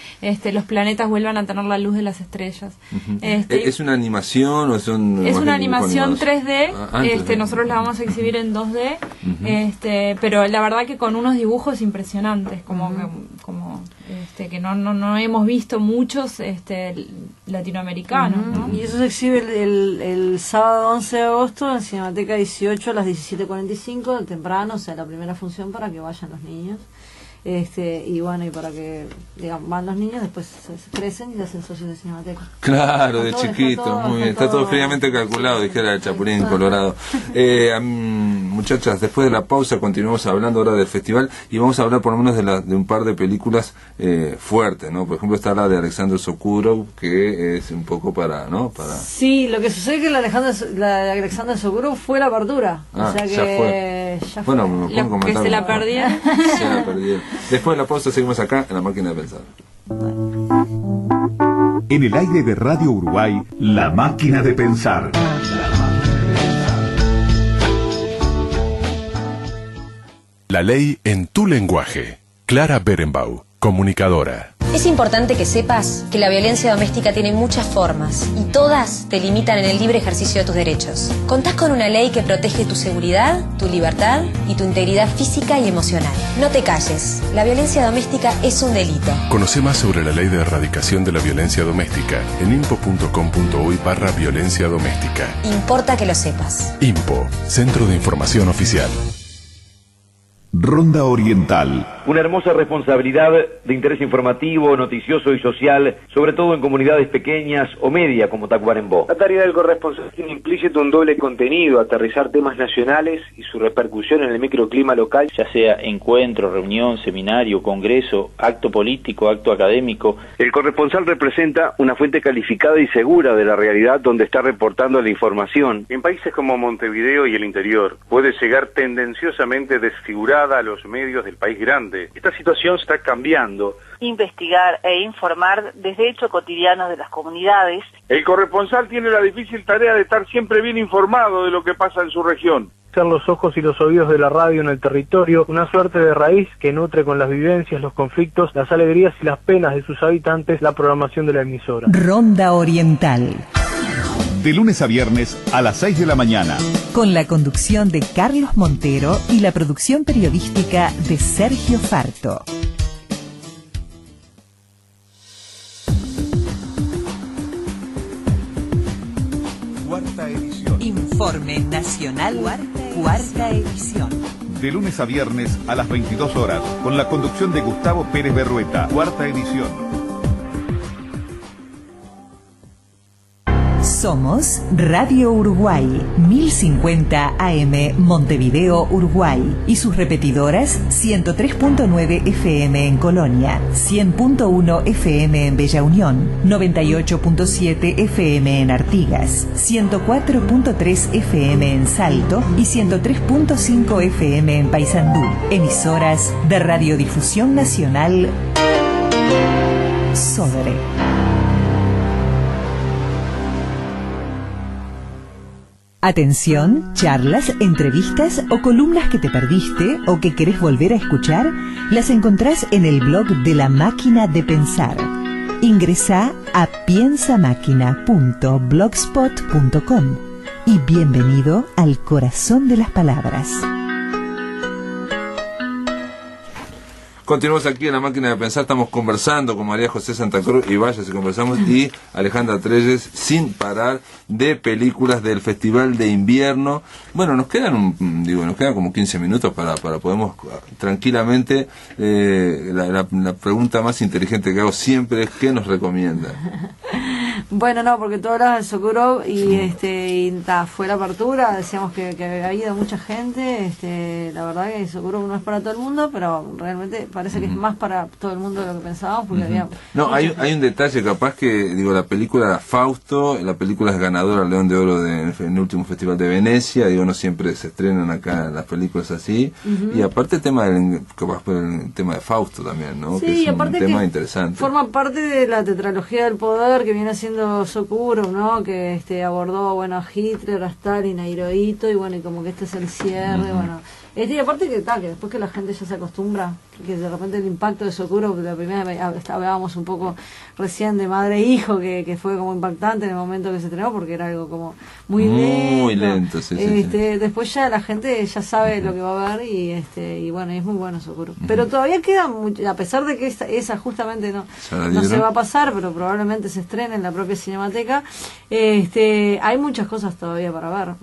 Speaker 4: los planetas vuelvan a tener la luz de las estrellas.
Speaker 2: ¿Es una animación o es
Speaker 4: una animación 3D? Nosotros la vamos a exhibir en 2D, pero la verdad que con unos dibujos impresionantes, que no hemos visto muchos latinoamericanos, ¿no?
Speaker 3: Y eso se exhibe el sábado 11 de agosto en Cinemateca 18 a las 17:45, temprano, o sea, la primera función para que vayan los niños. Y bueno, y para que van los niños, después crecen y hacen socios de Cinemateca.
Speaker 2: Claro, de chiquito, muy bien, está todo fríamente calculado, dijera el Chapulín Colorado. Muchachas, después de la pausa continuamos hablando ahora del festival y vamos a hablar por lo menos de un par de películas fuertes, ¿no? Por ejemplo está la de Alexander Sokurov, que es un poco para...
Speaker 3: Sí, lo que sucede es que la de Alexander Sokurov fue la apertura, o sea que
Speaker 2: ya fue. Bueno, me pueden comentar.
Speaker 4: Que se la perdieron.
Speaker 2: Se la perdieron. Después de la pausa seguimos acá en La Máquina de Pensar.
Speaker 5: En el aire de Radio Uruguay, La Máquina de Pensar.
Speaker 6: La ley en tu lenguaje. Clara Berenbaum, comunicadora.
Speaker 7: Es importante que sepas que la violencia doméstica tiene muchas formas y todas te limitan en el libre ejercicio de tus derechos. Contás con una ley que protege tu seguridad, tu libertad y tu integridad física y emocional. No te calles. La violencia doméstica es un delito.
Speaker 6: Conoce más sobre la ley de erradicación de la violencia doméstica en impo.com.uy/violencia doméstica.
Speaker 7: Importa que lo sepas.
Speaker 6: IMPO, Centro de Información Oficial.
Speaker 5: Ronda Oriental.
Speaker 8: Una hermosa responsabilidad de interés informativo, noticioso y social, sobre todo en comunidades pequeñas o media como Tacuarembó.
Speaker 9: La tarea del corresponsal tiene implícito un doble contenido: aterrizar temas nacionales y su repercusión en el microclima local,
Speaker 10: ya sea encuentro, reunión, seminario, congreso, acto político, acto académico.
Speaker 9: El corresponsal representa una fuente calificada y segura de la realidad donde está reportando la información.
Speaker 11: En países como Montevideo y el interior, puede llegar tendenciosamente desfigurada a los medios del país grande. Esta situación está cambiando.
Speaker 12: Investigar e informar desde hechos cotidianos de las comunidades.
Speaker 11: El corresponsal tiene la difícil tarea de estar siempre bien informado de lo que pasa en su región.
Speaker 13: Ser los ojos y los oídos de la radio en el territorio, una suerte de raíz que nutre con las vivencias, los conflictos, las alegrías y las penas de sus habitantes la programación de la emisora.
Speaker 14: Ronda Oriental.
Speaker 5: De lunes a viernes a las 6 de la mañana.
Speaker 14: Con la conducción de Carlos Montero y la producción periodística de Sergio Farto.
Speaker 5: Cuarta edición.
Speaker 14: Informe Nacional, cuarta edición.
Speaker 5: De lunes a viernes a las 22 horas, con la conducción de Gustavo Pérez Berrueta. Cuarta edición.
Speaker 14: Somos Radio Uruguay, 1050 AM Montevideo, Uruguay, y sus repetidoras 103.9 FM en Colonia, 100.1 FM en Bella Unión, 98.7 FM en Artigas, 104.3 FM en Salto y 103.5 FM en Paysandú. Emisoras de Radiodifusión Nacional Sodre. Atención, charlas, entrevistas o columnas que te perdiste o que querés volver a escuchar, las encontrás en el blog de La Máquina de Pensar. Ingresá a piensamáquina.blogspot.com y bienvenido al corazón de las palabras.
Speaker 2: Continuamos aquí en La Máquina de Pensar, estamos conversando con María José Santa Cruz y Valles y conversamos y Alejandra Trelles sin parar de películas del Festival de Invierno. Bueno, nos quedan como 15 minutos para podemos tranquilamente, la pregunta más inteligente que hago siempre es ¿qué nos recomienda?
Speaker 3: Bueno, no, porque tú hablas de Sokurov y fue la apertura, decíamos que había ido mucha gente, la verdad que Sokurov no es para todo el mundo, pero realmente parece que es más para todo el mundo de lo que pensábamos, porque había...
Speaker 2: No, hay un detalle, capaz que, digo, la película Fausto, la película es ganadora al León de Oro en el último Festival de Venecia, digo, no siempre se estrenan acá las películas así, y aparte el tema de Fausto también, ¿no?
Speaker 3: Sí,
Speaker 2: que es
Speaker 3: aparte
Speaker 2: un tema
Speaker 3: que
Speaker 2: interesante.
Speaker 3: Forma parte de la tetralogía del poder que viene haciendo Sokurov, ¿no? Que abordó, bueno, a Hitler, a Stalin, a Hirohito, y bueno, y como que este es el cierre, bueno... y aparte que después que la gente ya se acostumbra, que de repente el impacto de Sokurov, la primera vez hablábamos un poco recién de Madre e Hijo, que fue como impactante en el momento que se estrenó, porque era algo como muy lento.
Speaker 2: Sí,
Speaker 3: después ya la gente ya sabe lo que va a ver, y bueno, es muy bueno Sokurov. Pero todavía queda mucho, a pesar de que esa justamente no se va a pasar, pero probablemente se estrene en la propia Cinemateca, hay muchas cosas todavía para ver.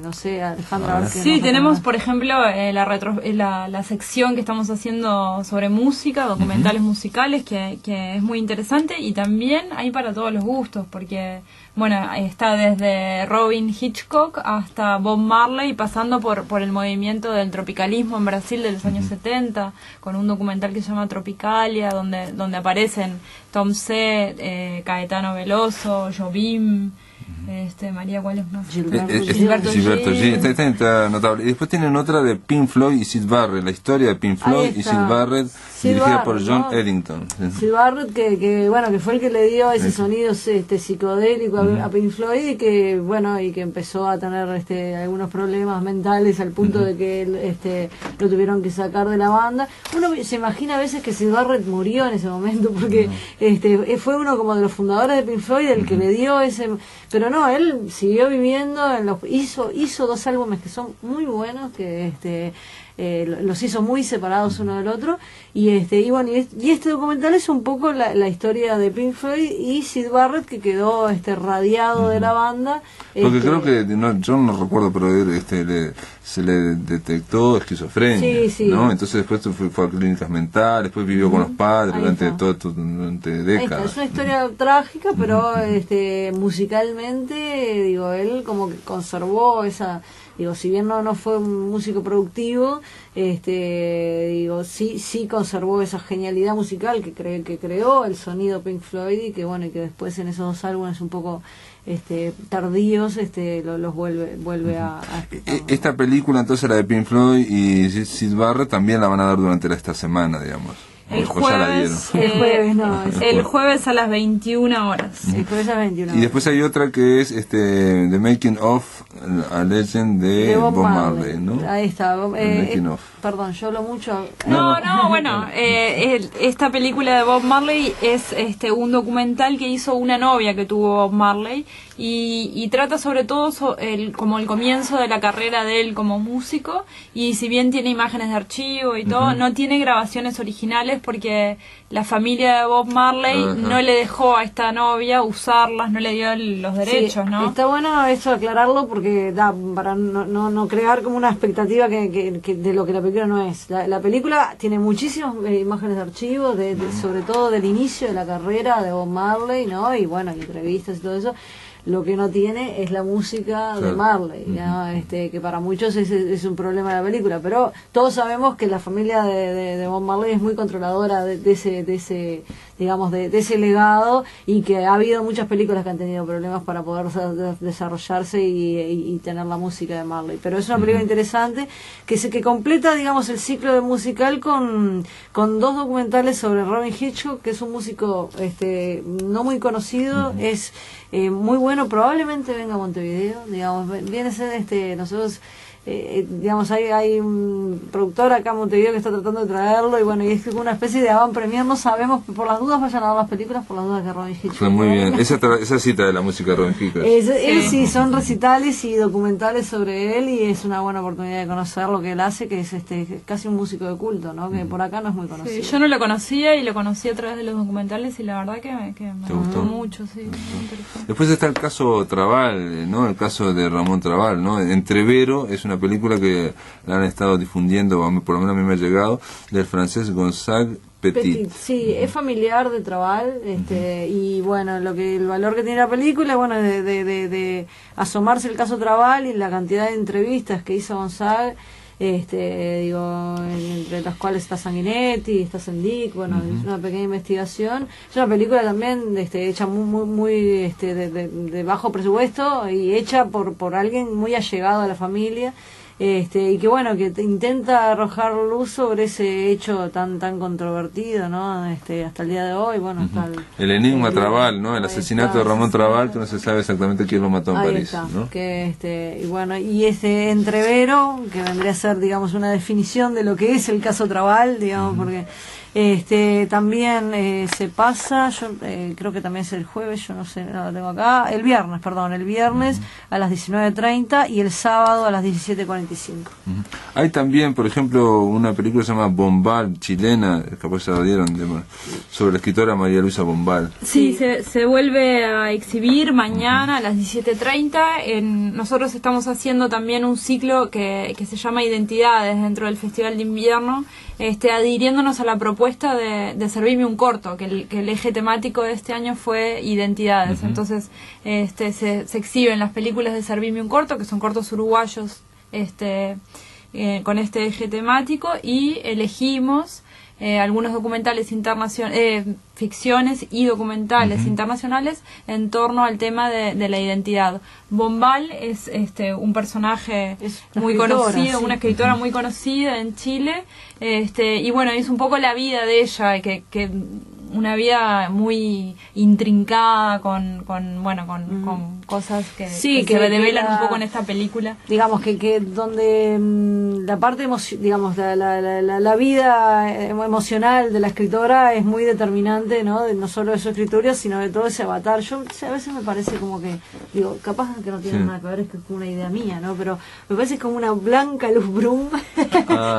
Speaker 3: No sé, Alejandra, a ver qué
Speaker 4: sí, tenemos, por ejemplo, la sección que estamos haciendo sobre música, documentales musicales, que es muy interesante, y también hay para todos los gustos, porque bueno, está desde Robin Hitchcock hasta Bob Marley, pasando por el movimiento del tropicalismo en Brasil de los años 70, con un documental que se llama Tropicalia, donde aparecen Tom C., Caetano Veloso, Jobim, María, ¿cuál es más?
Speaker 3: Gilberto
Speaker 2: Gil. Está notable. Y después tienen otra de Pink Floyd y Syd Barrett, la historia de Pink Floyd y Syd Barrett, dirigida por John Eddington.
Speaker 3: Syd Barrett, que fue el que le dio ese sonido psicodélico a Pink Floyd, y que empezó a tener algunos problemas mentales al punto de que lo tuvieron que sacar de la banda. Uno se imagina a veces que Syd Barrett murió en ese momento, porque fue uno como de los fundadores de Pink Floyd, el que le dio ese... Pero no, él siguió viviendo, hizo 2 álbumes que son muy buenos, que los hizo muy separados uno del otro, y este documental es un poco la historia de Pink Floyd y Syd Barrett, que quedó radiado de la banda.
Speaker 2: Porque creo que, yo no recuerdo, pero se le detectó esquizofrenia,
Speaker 3: sí.
Speaker 2: ¿no? Entonces después fue a clínicas mentales, después vivió con los padres durante décadas.
Speaker 3: Es una historia trágica, pero musicalmente, él como que conservó esa... si bien no fue un músico productivo, sí conservó esa genialidad musical que creó el sonido Pink Floyd, y que después en esos 2 álbumes un poco tardíos los vuelve a
Speaker 2: esta película, entonces, la de Pink Floyd y Syd Barrett, también la van a dar durante esta semana, digamos.
Speaker 4: El jueves a las 21 horas.
Speaker 3: El jueves a las 21 horas.
Speaker 2: Y después hay otra que es The Making of a Legend de Bob Marley, ¿no?
Speaker 3: Ahí está. Perdón, yo hablo mucho.
Speaker 4: Bueno, esta película de Bob Marley es un documental que hizo una novia que tuvo Bob Marley, y trata sobre todo como el comienzo de la carrera de él como músico, y si bien tiene imágenes de archivo y todo, no tiene grabaciones originales, porque la familia de Bob Marley no le dejó a esta novia usarlas, no le dio los derechos, ¿no?
Speaker 3: Está bueno eso aclararlo, porque para no crear como una expectativa que de lo que la película no es. La película tiene muchísimas imágenes de archivo, sobre todo del inicio de la carrera de Bob Marley, ¿no? Y y entrevistas y todo eso. Lo que no tiene es la música de Marley, ¿no? Que para muchos es un problema de la película, pero todos sabemos que la familia de Bob Marley es muy controladora de ese legado, y que ha habido muchas películas que han tenido problemas para poder desarrollarse y tener la música de Marley. Pero es una película interesante que completa, el ciclo de musical con 2 documentales sobre Robin Hitchcock, que es un músico no muy conocido, es muy bueno, probablemente venga a Montevideo, viene a ser nosotros hay un productor acá en Montevideo que está tratando de traerlo, y es una especie de avant premier, no sabemos, por las dudas vayan a ver las películas, por las dudas que Robin Hitchcock.
Speaker 2: Fue muy bien, esa cita de la música de Robin Hitchcock.
Speaker 3: Sí, son recitales y documentales sobre él, y es una buena oportunidad de conocer lo que él hace, que es casi un músico de culto, ¿no? Que por acá no es muy conocido.
Speaker 4: Yo no lo conocía, y lo conocí a través de los documentales, y la verdad que me gustó mucho, sí.
Speaker 2: Después está el caso Trabal, ¿no? El caso de Ramón Trabal, ¿no? Entrevero es una película que la han estado difundiendo, por lo menos a mí me ha llegado, del francés Gonzague Petit.
Speaker 3: Sí, es familiar de Trabal, y bueno, el valor que tiene la película, bueno, de asomarse el caso Trabal y la cantidad de entrevistas que hizo González, entre las cuales está Sanguinetti, está Sendik, bueno, es una pequeña investigación. Es una película también hecha muy de bajo presupuesto y hecha por alguien muy allegado a la familia. Y que bueno, que intenta arrojar luz sobre ese hecho tan controvertido, ¿no? Hasta el día de hoy, bueno, está
Speaker 2: el enigma Trabal, ¿no? El asesinato de Ramón Trabal, que no se sabe exactamente quién lo mató en París, ¿no?
Speaker 3: Que y bueno, y ese entrevero que vendría a ser, digamos, una definición de lo que es el caso Trabal, digamos, porque también se pasa, yo creo que también es el jueves, yo no sé, no lo tengo acá, el viernes a las 19:30 y el sábado a las 17:45.
Speaker 2: Hay también, por ejemplo, una película que se llama Bombal, chilena, capaz ya la dieron, sobre la escritora María Luisa Bombal.
Speaker 4: Sí, se vuelve a exhibir mañana a las 17:30. Nosotros estamos haciendo también un ciclo que se llama Identidades dentro del Festival de Invierno, adhiriéndonos a la propuesta de Servirme un corto, que el eje temático de este año fue identidades. Entonces se exhiben las películas de Servirme un corto, que son cortos uruguayos con este eje temático, y elegimos algunos documentales ficciones y documentales internacionales en torno al tema de la identidad. Bombal es un personaje muy conocido, una escritora muy conocida en Chile, y bueno, es un poco la vida de ella, que una vida muy intrincada con cosas que se develan un poco en esta película.
Speaker 3: Digamos que donde la parte digamos la vida emocional de la escritora es muy determinante, no solo de su escritura, sino de todo ese avatar. Yo a veces me parece como que, digo, capaz que no tiene nada que ver, es que es una idea mía, pero me parece como una blanca luz brum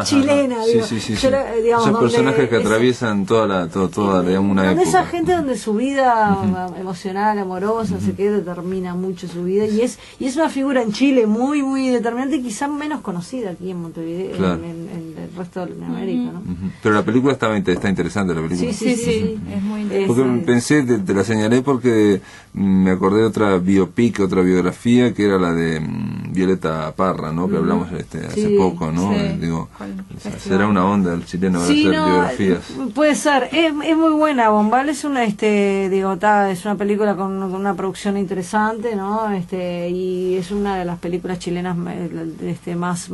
Speaker 3: chilena, digo.
Speaker 2: Sí. Esos personajes que atraviesan toda una época.
Speaker 3: Esa gente donde su vida emocional, amorosa, no sé qué, determina mucho su vida, y es una figura en Chile muy, muy determinante, y quizás menos conocida aquí en Montevideo, en el resto de Latinoamérica, ¿no?
Speaker 2: Pero la película está interesante, la película.
Speaker 4: Sí, es muy interesante.
Speaker 2: Porque pensé, te la señalé porque me acordé de otra biopic, otra biografía, que era la de Violeta Parra, ¿no? Que hablamos hace poco, ¿no? Digo, será una onda el chileno para hacer biografías.
Speaker 3: Puede ser, es muy buena. Bombal es una es una película con una producción interesante, ¿no? Y es una de las películas chilenas más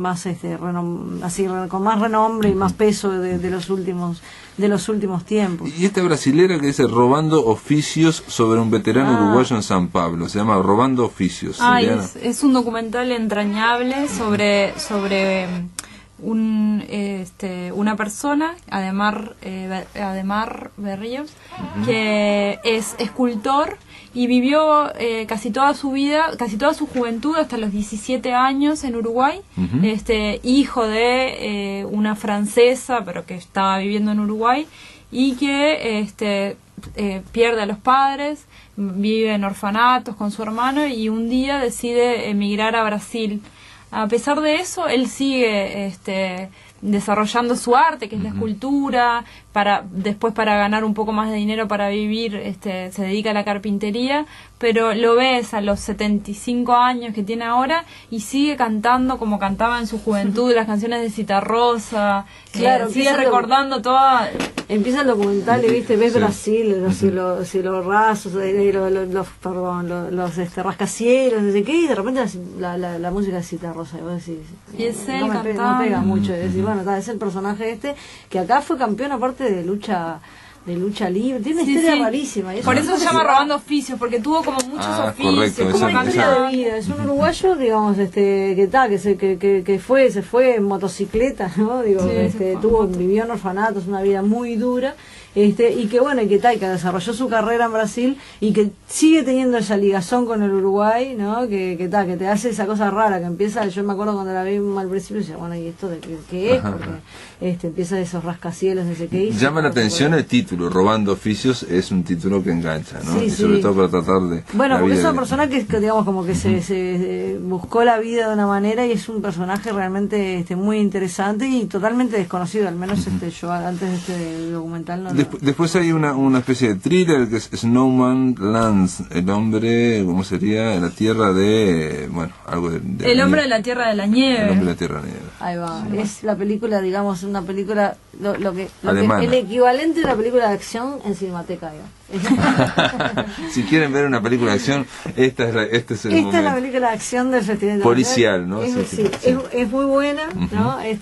Speaker 3: así con más renombre y más peso de los últimos tiempos.
Speaker 2: Y esta brasilera que dice Robando oficios sobre un veterano uruguayo en San Pablo, se llama Robando oficios.
Speaker 4: Es un documental entrañable sobre una persona, Ademar Berríos, que es escultor y vivió casi toda su juventud hasta los 17 años en Uruguay, hijo de una francesa pero que estaba viviendo en Uruguay, y que pierde a los padres, vive en orfanatos con su hermano, y un día decide emigrar a Brasil. A pesar de eso, él sigue desarrollando su arte, que es la escultura, después para ganar un poco más de dinero para vivir, se dedica a la carpintería, pero lo ves a los 75 años que tiene ahora y sigue cantando como cantaba en su juventud, las canciones de Citarrosa, sigue recordando toda...
Speaker 3: Empieza el documental y ves Brasil, los cielos rasos, los rascacielos, no sé qué, y de repente la música de Citarrosa,
Speaker 4: y es él
Speaker 3: no pega mucho, es decir, es el personaje que acá fue campeón aparte de lucha libre, tiene una historia rarísima.
Speaker 4: Por eso se llama Robando oficios, porque tuvo como muchos oficios, como
Speaker 3: una historia de vida. Es un uruguayo, digamos, que se fue en motocicleta, ¿no? Vivió en orfanatos, una vida muy dura. Y que desarrolló su carrera en Brasil y que sigue teniendo esa ligazón con el Uruguay, ¿no? Que te hace esa cosa rara que empieza. Yo me acuerdo cuando la vi al principio y ¿y esto de qué es? Porque empieza de esos rascacielos, no sé qué.
Speaker 2: Llama la atención el título, título, Robando Oficios, es un título que engancha, ¿no?
Speaker 3: Sí,
Speaker 2: y sobre todo para tratar de...
Speaker 3: Bueno, porque es una persona que digamos, como que se buscó la vida de una manera y es un personaje realmente muy interesante y totalmente desconocido, al menos yo antes de este documental no
Speaker 2: Después hay una especie de thriller que es Snowman Lands, el hombre, ¿cómo sería? La tierra de... bueno, algo de
Speaker 4: el hombre de la tierra de la nieve.
Speaker 2: El hombre de la tierra de la nieve.
Speaker 3: Ahí va, es la película, digamos, una película, el equivalente de una película de acción en Cinemateca,
Speaker 2: Si quieren ver una película de acción, este es el momento.
Speaker 3: Es la película de acción del Festival
Speaker 2: policial, ¿no?
Speaker 3: Es muy buena, ¿no? Es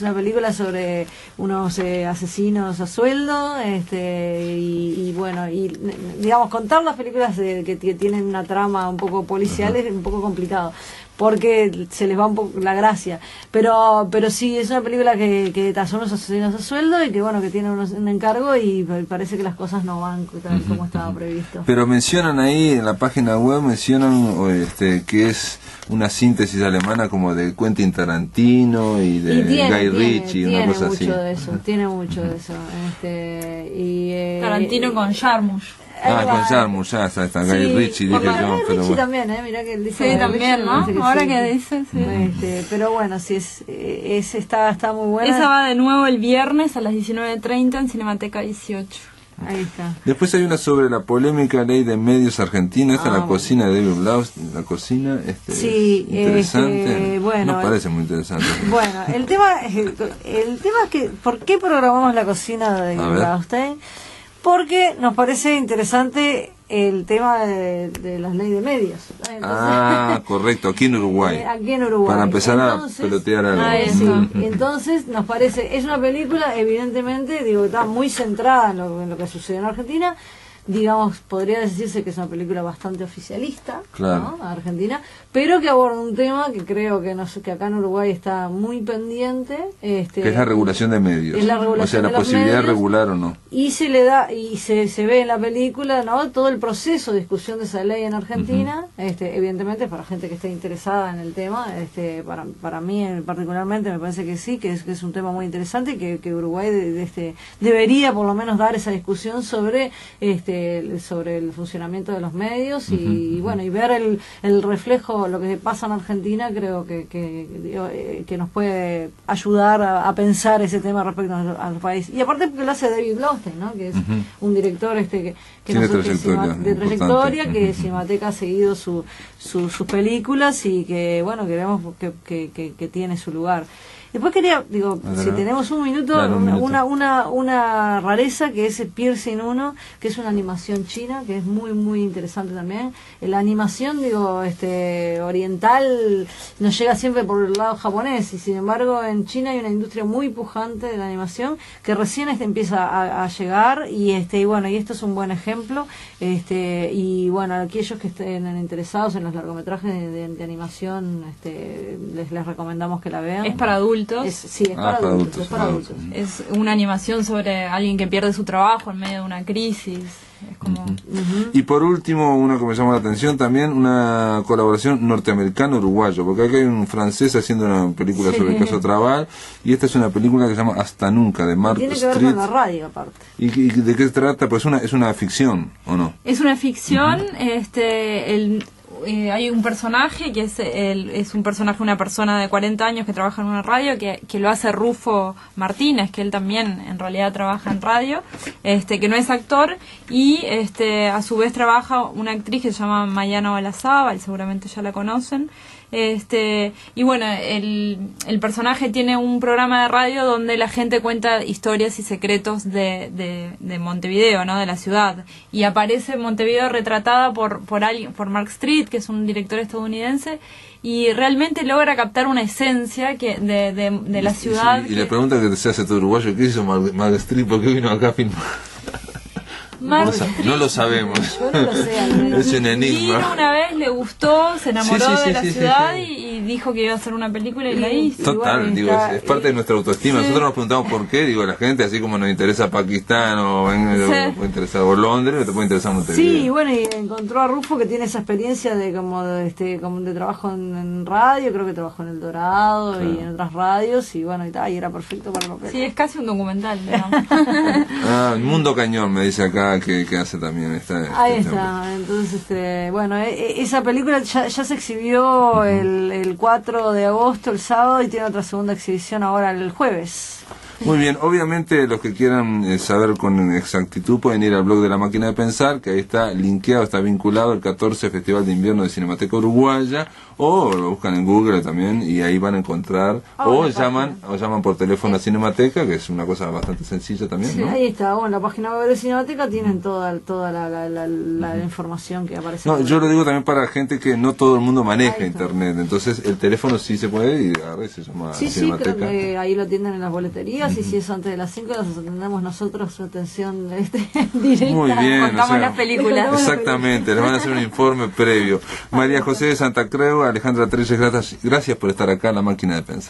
Speaker 3: una película sobre unos asesinos a sueldo, y bueno, y digamos, contar las películas que tienen una trama un poco policial es un poco complicado, porque se les va un poco la gracia, pero sí es una película que son unos asesinos a sueldo y que bueno, que tienen un encargo y parece que las cosas no van como estaba previsto.
Speaker 2: Pero mencionan ahí en la página web, que es una síntesis alemana como de Quentin Tarantino y de Guy Ritchie, una cosa así.
Speaker 3: Tiene mucho de eso.
Speaker 4: Tarantino con Jarmusch.
Speaker 2: Con Jarmusch, ya está, Guy Ritchie, dije yo.
Speaker 3: Pero Ritchie también, mirá que él dice.
Speaker 4: Sí, también, ¿no? Ahora que dice, sí.
Speaker 3: Pero bueno, sí, está muy buena.
Speaker 4: Esa va de nuevo el viernes a las 19:30 en Cinemateca 18.
Speaker 3: Ahí está.
Speaker 2: Después hay una sobre la polémica ley de medios argentina, la cocina de David Blau, la cocina,
Speaker 3: sí,
Speaker 2: interesante,
Speaker 3: bueno,
Speaker 2: nos parece muy interesante.
Speaker 3: Bueno, el tema es que, ¿por qué programamos la cocina de David Blaustein? Porque nos parece interesante el tema de las leyes de medios.
Speaker 2: Entonces, correcto, aquí en Uruguay. Para empezar a pelotear algo.
Speaker 3: Entonces nos parece, es una película, evidentemente, está muy centrada en lo que sucede en Argentina. Digamos, podría decirse que es una película bastante oficialista,
Speaker 2: claro,
Speaker 3: ¿no? Argentina, pero que aborda un tema que creo que acá en Uruguay está muy pendiente, que
Speaker 2: es la regulación de medios,
Speaker 3: es la regulación,
Speaker 2: o sea, la posibilidad de regular o no,
Speaker 3: y se le da y se ve en la película, ¿no?, todo el proceso de discusión de esa ley en Argentina. Evidentemente para gente que esté interesada en el tema, para mí particularmente me parece que sí, que es un tema muy interesante y que Uruguay debería por lo menos dar esa discusión sobre el funcionamiento de los medios y bueno, y ver el reflejo, lo que pasa en Argentina. Creo que nos puede ayudar a pensar ese tema respecto al país, y aparte porque lo hace David Blaustein, ¿no?, que es un director que
Speaker 2: tiene trayectoria,
Speaker 3: que Cinemateca ha seguido sus películas y que bueno, que vemos que tiene su lugar. Después quería, si tenemos un minuto, una rareza que es Piercing 1, que es una animación china, que es muy, muy interesante también. La animación, oriental nos llega siempre por el lado japonés, y sin embargo en China hay una industria muy pujante de la animación que recién empieza a llegar, y bueno, y esto es un buen ejemplo. Y bueno, aquellos que estén interesados en los largometrajes de animación, les recomendamos que la vean.
Speaker 4: Es para adultos.
Speaker 3: Es para adultos.
Speaker 4: Es una animación sobre alguien que pierde su trabajo en medio de una crisis. Es como...
Speaker 2: Y por último, una que me llamó la atención también, una colaboración norteamericano-uruguayo, porque acá hay un francés haciendo una película sobre el caso Trabal, y esta es una película que se llama Hasta Nunca, de Mark Street.
Speaker 3: Tiene que ver con la radio, aparte.
Speaker 2: ¿Y de qué se trata? Pues es una ficción, ¿o no?
Speaker 4: Es una ficción. Hay un personaje que es un personaje, una persona de 40 años que trabaja en una radio, que lo hace Rufo Martínez, que él también en realidad trabaja en radio, que no es actor, y a su vez trabaja una actriz que se llama Mayana Olazábal, seguramente ya la conocen. Y bueno, el personaje tiene un programa de radio donde la gente cuenta historias y secretos de Montevideo, ¿no?, de la ciudad, y aparece Montevideo retratada por Mark Street, que es un director estadounidense, y realmente logra captar una esencia de la ciudad.
Speaker 2: Y le pregunta que se hace todo uruguayo, ¿qué hizo Mark Street? ¿Por qué vino acá a filmar? No lo sabemos.
Speaker 3: Yo no lo sé,
Speaker 2: es un enigma.
Speaker 4: Vino una vez, le gustó, se enamoró de la ciudad. Y dijo que iba a hacer una película y la hizo.
Speaker 2: Total, bueno, digo, es parte de nuestra autoestima. Sí. Nosotros nos preguntamos por qué, digo, la gente, así como nos interesa Pakistán o puede interesar o Londres, te puede interesar Montevideo.
Speaker 3: Sí, bueno, y encontró a Rufo, que tiene esa experiencia de como de trabajo en radio, creo que trabajó en El Dorado y en otras radios, y bueno, y era perfecto para el papel.
Speaker 4: Sí, es casi un documental, digamos.
Speaker 2: Mundo Cañón, me dice acá, que hace también
Speaker 3: ahí está, entonces, bueno, esa película ya se exhibió el 4 de agosto, el sábado, y tiene otra segunda exhibición ahora el jueves.
Speaker 2: Muy bien, obviamente los que quieran saber con exactitud pueden ir al blog de La Máquina de Pensar, que ahí está linkeado, está vinculado al 14 Festival de Invierno de Cinemateca Uruguaya, o lo buscan en Google también y ahí van a encontrar, o llaman por teléfono a Cinemateca, que es una cosa bastante sencilla también,
Speaker 3: sí, ¿no? Ahí está, bueno, la página web de Cinemateca tienen toda la información que aparece.
Speaker 2: No, yo lo digo también para gente que no todo el mundo maneja internet, entonces el teléfono sí se puede y a veces se llama Cinemateca.
Speaker 3: Sí, creo que ahí lo atienden en las boleterías. Y si es antes de las 5, las atendemos nosotros, su atención directa.
Speaker 2: Muy bien,
Speaker 4: contamos las películas.
Speaker 2: Exactamente, les van a hacer un informe previo. María José de Santa Creu, Alejandra Trelles, gracias por estar acá en La Máquina de Pensar.